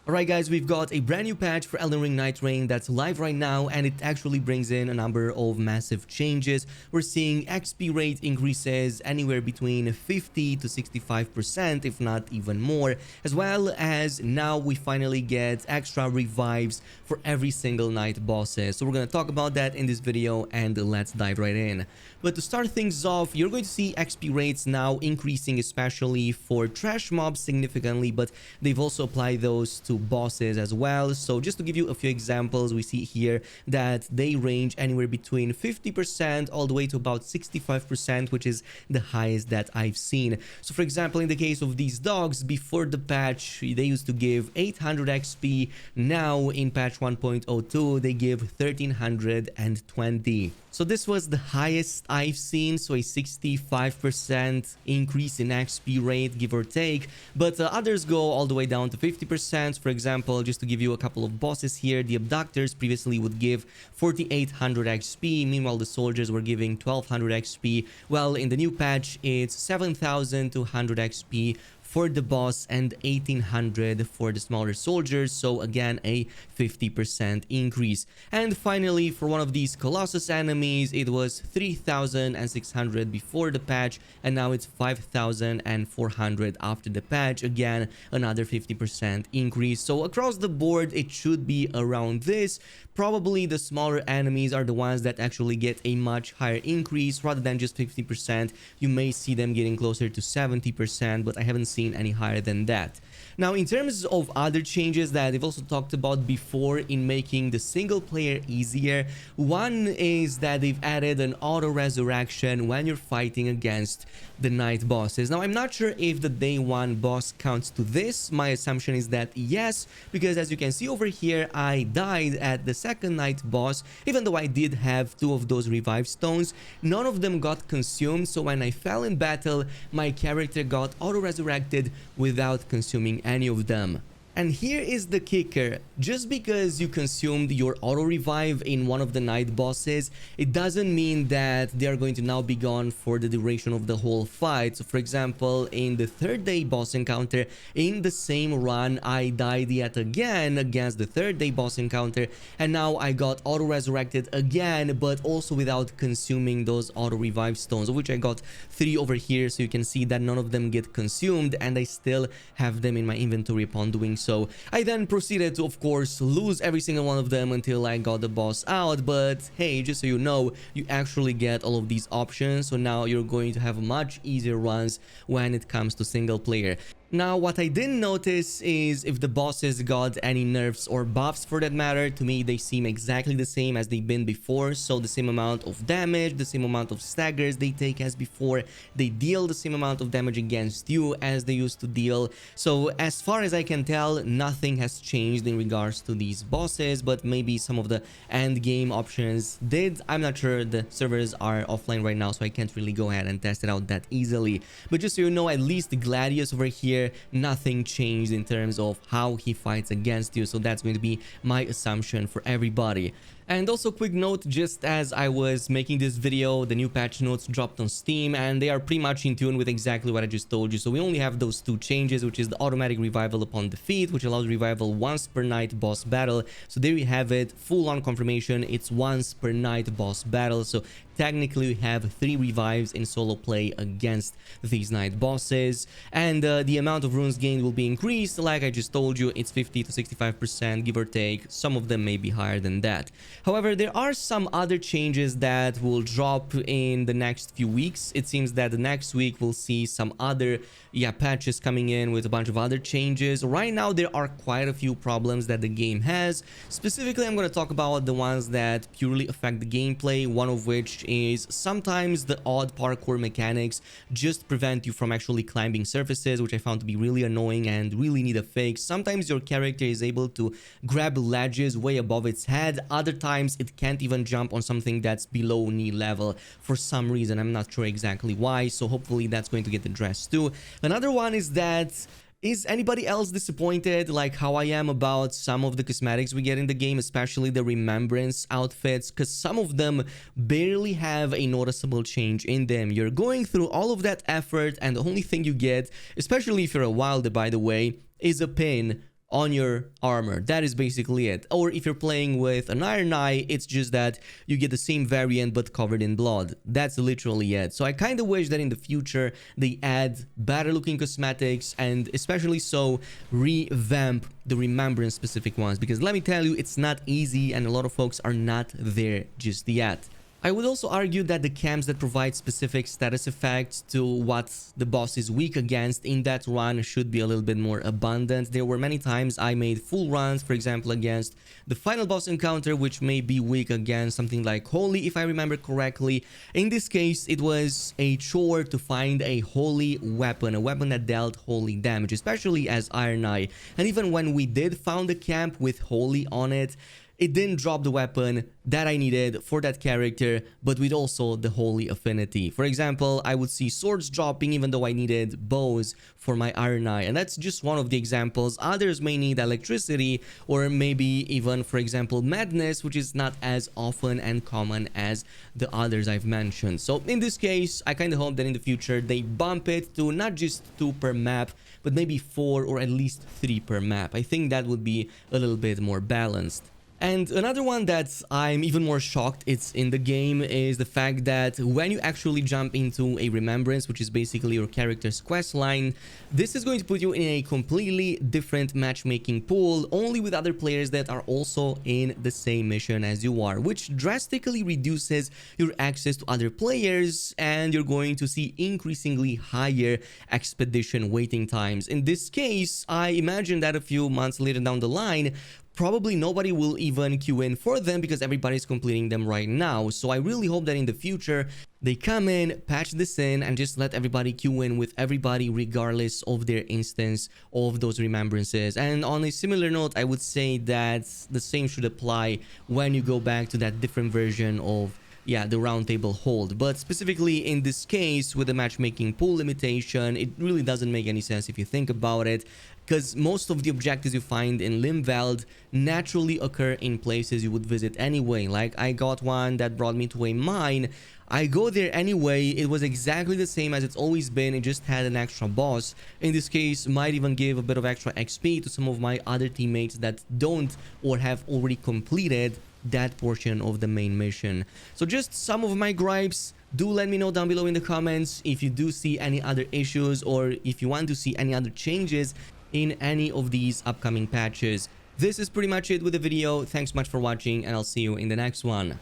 Alright guys, we've got a brand new patch for Elden Ring Night Rain that's live right now, and it actually brings in a number of massive changes. We're seeing XP rate increases anywhere between 50 to 65%, if not even more, as well as now we finally get extra revives for every single night bosses. So we're going to talk about that in this video, and let's dive right in. But to start things off, you're going to see XP rates now increasing, especially for trash mobs significantly, but they've also applied those to bosses as well. So just to give you a few examples, we see here that they range anywhere between 50% all the way to about 65%, which is the highest that I've seen. So for example, in the case of these dogs, before the patch they used to give 800 XP. Now in patch 1.02 they give 1320. So this was the highest I've seen, so a 65% increase in XP rate, give or take. But others go all the way down to 50%. For example, just to give you a couple of bosses here, the abductors previously would give 4800 XP. Meanwhile, the soldiers were giving 1200 XP. Well, in the new patch, it's 7200 XP for the boss and 1800 for the smaller soldiers, so again a 50% increase. And finally, for one of these Colossus enemies, it was 3600 before the patch, and now it's 5400 after the patch. Again, another 50% increase. So across the board it should be around this. Probably the smaller enemies are the ones that actually get a much higher increase rather than just 50%. You may see them getting closer to 70%, but I haven't seen any higher than that. Now, in terms of other changes that they've also talked about before in making the single player easier, one is that they've added an auto resurrection when you're fighting against the night bosses. Now, I'm not sure if the day one boss counts to this. My assumption is that yes, because as you can see over here, I died at the second night boss. Even though I did have 2 of those revive stones, none of them got consumed. So when I fell in battle, my character got auto resurrected without consuming any of them. And here is the kicker: just because you consumed your auto revive in one of the night bosses, it doesn't mean that they are going to now be gone for the duration of the whole fight. So for example, in the third day boss encounter in the same run, I died yet again against the third day boss encounter, and now I got auto resurrected again, but also without consuming those auto revive stones, of which I got 3 over here. So you can see that none of them get consumed, and I still have them in my inventory upon doing so. So I then proceeded to, of course, lose every single one of them until I got the boss out. But hey, just so you know, you actually get all of these options. So now you're going to have much easier runs when it comes to single player. Now, what I didn't notice is if the bosses got any nerfs or buffs for that matter. To me, they seem exactly the same as they've been before. So the same amount of damage, the same amount of staggers they take as before. They deal the same amount of damage against you as they used to deal. So as far as I can tell, nothing has changed in regards to these bosses, but maybe some of the end game options did. I'm not sure. The servers are offline right now, so I can't really go ahead and test it out that easily. But just so you know, at least the Gladius over here, nothing changed in terms of how he fights against you. So that's going to be my assumption for everybody. And also, quick note, just as I was making this video, the new patch notes dropped on Steam, and they are pretty much in tune with exactly what I just told you. So we only have those 2 changes, which is the automatic revival upon defeat, which allows revival once per night boss battle. So there you have it, full-on confirmation. It's once per night boss battle. So technically we have 3 revives in solo play against these night bosses, and the amount of runes gained will be increased. Like I just told you, it's 50 to 65%, give or take. Some of them may be higher than that. However, there are some other changes that will drop in the next few weeks. It seems that the next week we'll see some other patches coming in with a bunch of other changes. Right now there are quite a few problems that the game has. Specifically, I'm going to talk about the ones that purely affect the gameplay, one of which is sometimes the odd parkour mechanics just prevent you from actually climbing surfaces, which I found to be really annoying and really need a fix. Sometimes your character is able to grab ledges way above its head. Other times it can't even jump on something that's below knee level for some reason. I'm not sure exactly why, so hopefully that's going to get addressed too. Another one is that Is anybody else disappointed like how I am about some of the cosmetics we get in the game, especially the remembrance outfits? Because some of them barely have a noticeable change in them. You're going through all of that effort and the only thing you get, especially if you're a wilder by the way, is a pin on your armor. That is basically it. Or if you're playing with an Iron Eye, it's just that you get the same variant but covered in blood. That's literally it. So I kind of wish that in the future they add better looking cosmetics, and especially so revamp the remembrance specific ones, because let me tell you, it's not easy and a lot of folks are not there just yet. I would also argue that the camps that provide specific status effects to what the boss is weak against in that run should be a little bit more abundant. There were many times I made full runs, for example, against the final boss encounter, which may be weak against something like Holy, if I remember correctly. In this case, it was a chore to find a Holy weapon, a weapon that dealt Holy damage, especially as Iron Eye. And even when we did found a camp with Holy on it, it didn't drop the weapon that I needed for that character, but with also the Holy affinity. For example, I would see swords dropping even though I needed bows for my Iron Eye. And that's just one of the examples. Others may need electricity, or maybe even, for example, madness, which is not as often and common as the others I've mentioned. So in this case, I kind of hope that in the future they bump it to not just 2 per map, but maybe 4 or at least 3 per map. I think that would be a little bit more balanced. And another one that I'm even more shocked it's in the game is the fact that when you actually jump into a remembrance, which is basically your character's quest line, this is going to put you in a completely different matchmaking pool, only with other players that are also in the same mission as you are, which drastically reduces your access to other players, and you're going to see increasingly higher expedition waiting times. In this case, I imagine that a few months later down the line, probably nobody will even queue in for them because everybody's completing them right now. So I really hope that in the future they come in, patch this in, and just let everybody queue in with everybody regardless of their instance of those remembrances. And on a similar note, I would say that the same should apply when you go back to that different version of the round table hold. But specifically in this case with the matchmaking pool limitation, it really doesn't make any sense if you think about it, because most of the objectives you find in Limveld naturally occur in places you would visit anyway. Like I got one that brought me to a mine. I go there anyway. It was exactly the same as it's always been. It just had an extra boss. In this case, might even give a bit of extra XP to some of my other teammates that don't or have already completed that portion of the main mission. So just some of my gripes. Do let me know down below in the comments if you do see any other issues, or if you want to see any other changes in any of these upcoming patches. This is pretty much it with the video. Thanks much for watching, and I'll see you in the next one.